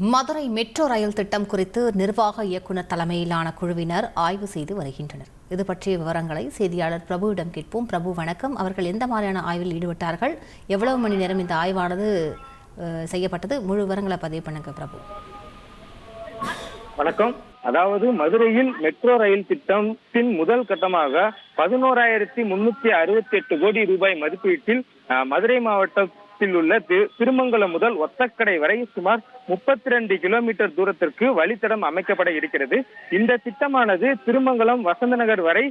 Madurai metro rail திட்டம் குறித்து நிர்வாக இயக்குநர் தலைமையிலான குழுவினர் ஆய்வு செய்து வருகின்றனர். இது பற்றிய விவரங்களை செய்தியாளர் பிரபுவிடம் கேட்போம். பிரபு வணக்கம். அவர்கள் எந்த மாதிரியான ஆய்வில் ஈடுபட்டார்கள்? எவ்வளவு மணி நேரம் இந்த ஆய்வானது செய்யப்பட்டது? முழு விவரங்களை பதிவு பண்ணுங்க பிரபு. வணக்கம். அதாவது மதுரையில் மெட்ரோ ரயில் திட்டத்தின் முதல் கட்டமாக 11,368 கோடி ரூபாய் மதிப்பீட்டில் மதுரை மாவட்டத்தில் உள்ள திருமங்கலம் முதல் ஒத்தக்கடை வரை சுமார் 32 கிலோமீட்டர் தூரத்திற்கு வழித்தடம் அமைக்கப்பட இருக்கிறது. இந்த திட்டமானது திருமங்கலம் வசந்த நகர் வரை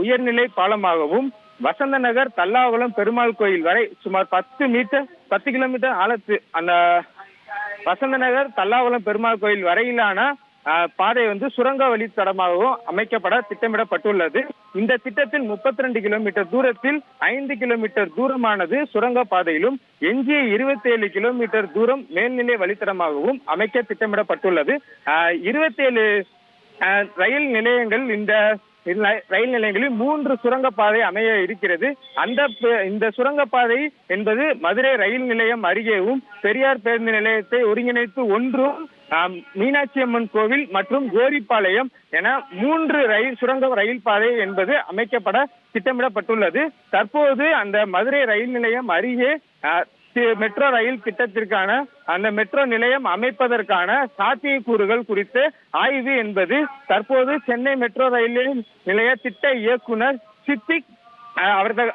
உயர்நிலை பாலமாகவும், வசந்த நகர் தல்லாகுளம் பெருமாள் கோயில் வரை சுமார் 10 கிலோமீட்டர் ஆழத்து அந்த வசந்த நகர் தல்லாகுளம் பெருமாள் கோயில் வரையிலான பாதை சுரங்க வழித்தடமாகவும் அமைக்கப்பட திட்டமிடப்பட்டுள்ளது. இந்த திட்டத்தில் 32 கிலோமீட்டர் தூரத்தில் 5 கிலோமீட்டர் தூரமானது சுரங்க பாதையிலும், எஞ்சிய 27 கிலோமீட்டர் தூரம் மேல்நிலை வழித்தடமாகவும் அமைக்க திட்டமிடப்பட்டுள்ளது. 27 ரயில் நிலையங்கள் ரயில் நிலையங்களில் 3 சுரங்கப்பாதை அமைய இருக்கிறது. இந்த சுரங்கப்பாதை என்பது மதுரை ரயில் நிலையம் அருகேவும், பெரியார் பேருந்து நிலையத்தை ஒருங்கிணைத்து ஒன்றும், மீனாட்சி அம்மன் கோவில் மற்றும் கோரிப்பாளையம் என 3 சுரங்க ரயில் பாதை என்பது அமைக்கப்பட திட்டமிடப்பட்டுள்ளது. தற்போது அந்த மதுரை ரயில் நிலையம் அருகே மெட்ரோ ரயில் திட்டத்திற்கான அந்த மெட்ரோ நிலையம் அமைப்பதற்கான சாத்தியக்கூறுகள் குறித்து ஆய்வு என்பது தற்போது சென்னை மெட்ரோ ரயில் நிலைய திட்ட இயக்குனர் சித்திக்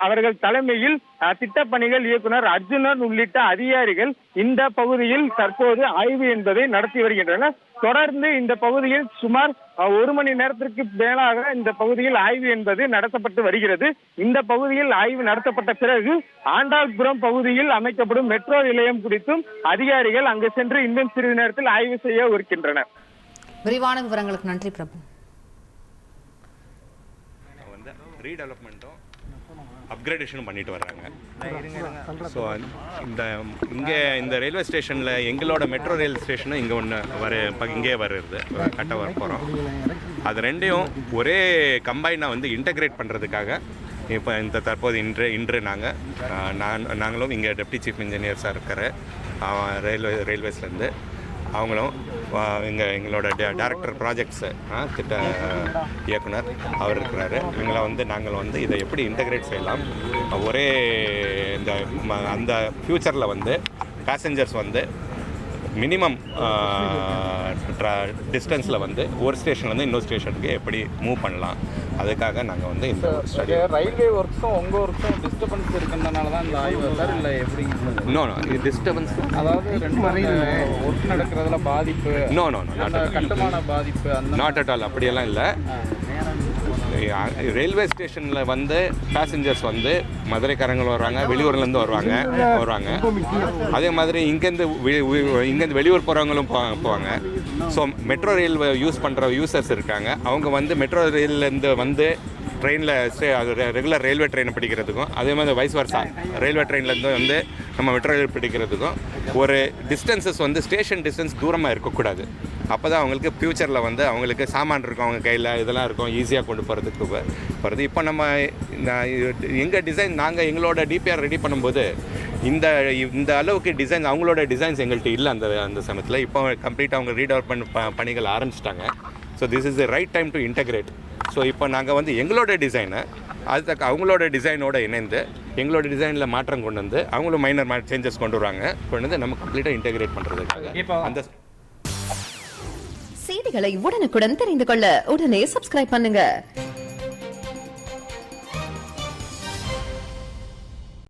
அவர்கள் தலைமையில் திட்டப்பணிகள் இயக்குனர் அர்ஜுனன் உள்ளிட்ட அதிகாரிகள் இந்த பகுதியில் தற்போது ஆய்வு என்பதை நடத்தி வருகின்றனர். தொடர்ந்து இந்த பகுதியில் சுமார் 1 மணி நேரத்திற்கு மேலாக இந்த பகுதியில் ஆய்வு என்பது நடத்தப்பட்டு வருகிறது. இந்த பகுதியில் ஆய்வு நடத்தப்பட்ட பிறகு ஆண்டாள்புரம் பகுதியில் அமைக்கப்படும் மெட்ரோ நிலையம் குறித்தும் அதிகாரிகள் அங்கு சென்று இன்னும் சிறிது நேரத்தில் ஆய்வு செய்ய இருக்கின்றனர். விரிவான விவரங்களுக்கு நன்றி பிரபு. ரீடெவலப்மெண்ட்டும் அப்கிரேடேஷனும் பண்ணிட்டு வர்றாங்க. ஸோ இந்த ரயில்வே ஸ்டேஷனில் எங்களோட மெட்ரோ ரயில் ஸ்டேஷனும் இங்கே இங்கே வருது, கட்ட வர போகிறோம். அது ரெண்டையும் ஒரே கம்பைனாக இன்டகிரேட் பண்ணுறதுக்காக இப்போ தற்போது இன்று நாங்களும் இங்கே டெப்டி சீஃப் இன்ஜினியர்ஸாக இருக்கிற ரயில்வேஸ்லேருந்து அவங்களும் எங்களோட டைரக்டர் ப்ராஜெக்ட்ஸு திட்ட இயக்குனர் அவர் இருக்கிறாரு. இவங்களை நாங்கள் இதை எப்படி இன்டகிரேட் செய்யலாம், ஒரே அந்த ஃப்யூச்சரில் பேசஞ்சர்ஸ் மினிமம் டிஸ்டன்ஸில் ஒரு ஸ்டேஷன்லேருந்து இன்னொரு ஸ்டேஷனுக்கு எப்படி மூவ் பண்ணலாம், அதுக்காக நாங்கள் இந்த ஸ்டடி. ரயில்வே ஒர்க்ஸும் உங்கள் ஒர்க்ஸும் டிஸ்டர்பன்ஸ் இருக்கிறதுனால தான் இந்த ஆய்வு சார், இல்லை எப்படி? இது டிஸ்டர்பன்ஸ், அதாவது ஒர்க் நடக்கிறதுல பாதிப்பு? கட்டுமான பாதிப்பு நாட் அட் ஆல், அப்படியெல்லாம் இல்லை. ரயில்வே ஸ்டேஷனில் பேசஞ்சர்ஸ் மதுரைக்காரங்களும் வர்றாங்க, வெளியூர்லேருந்து வருவாங்க. அதே மாதிரி இங்கேருந்து வெளியூர் போகிறவங்களும் போவாங்க. ஸோ மெட்ரோ ரயில் யூஸ் பண்ணுற யூசர்ஸ் இருக்காங்க. அவங்க மெட்ரோ ரயில்லேருந்து ட்ரெயினில் ரெகுலர் ரயில்வே ட்ரெயினை பிடிக்கிறதுக்கும், அதே மாதிரி வைஸ் வர்சா ரயில்வே ட்ரெயின்லேருந்து நம்ம மெட்ரோ ரயில் பிடிக்கிறதுக்கும் ஒரு டிஸ்டன்சஸ் ஸ்டேஷன் டிஸ்டன்ஸ் தூரமாக இருக்கக்கூடாது. அப்போ தான் அவங்களுக்கு ஃப்யூச்சரில் அவங்களுக்கு சாமான் இருக்கும், அவங்க கையில் இதெல்லாம் இருக்கும், ஈஸியாக கொண்டு போகிறதுக்கு வருது. இப்போ நம்ம எங்கள் டிசைன் நாங்கள் எங்களோட டிபிஆர் ரெடி பண்ணும்போது இந்த அளவுக்கு டிசைன் அவங்களோட டிசைன்ஸ் எங்கள்கிட்ட இல்லை அந்த சமயத்தில். இப்போ கம்ப்ளீட்டாக அவங்க ரீடெவலப்மெண்ட் பணிகள் ஆரம்பிச்சிட்டாங்க. So this is the right time to integrate. So இப்போ நாங்கள் எங்களோட டிசைனை அவங்களோட டிசைனோட இணைந்து எங்களோட டிசைனில் மாற்றம் கொண்டு அவங்களும் மைனர் சேஞ்சஸ் கொண்டு வருவாங்க. நம்ம கம்ப்ளீட்டாக இன்டகிரேட் பண்ணுறதுக்காக அந்த செய்திகளை உடனுக்குடன் தெரிந்து கொள்ள உடனே சப்ஸ்கிரைப் பண்ணுங்க.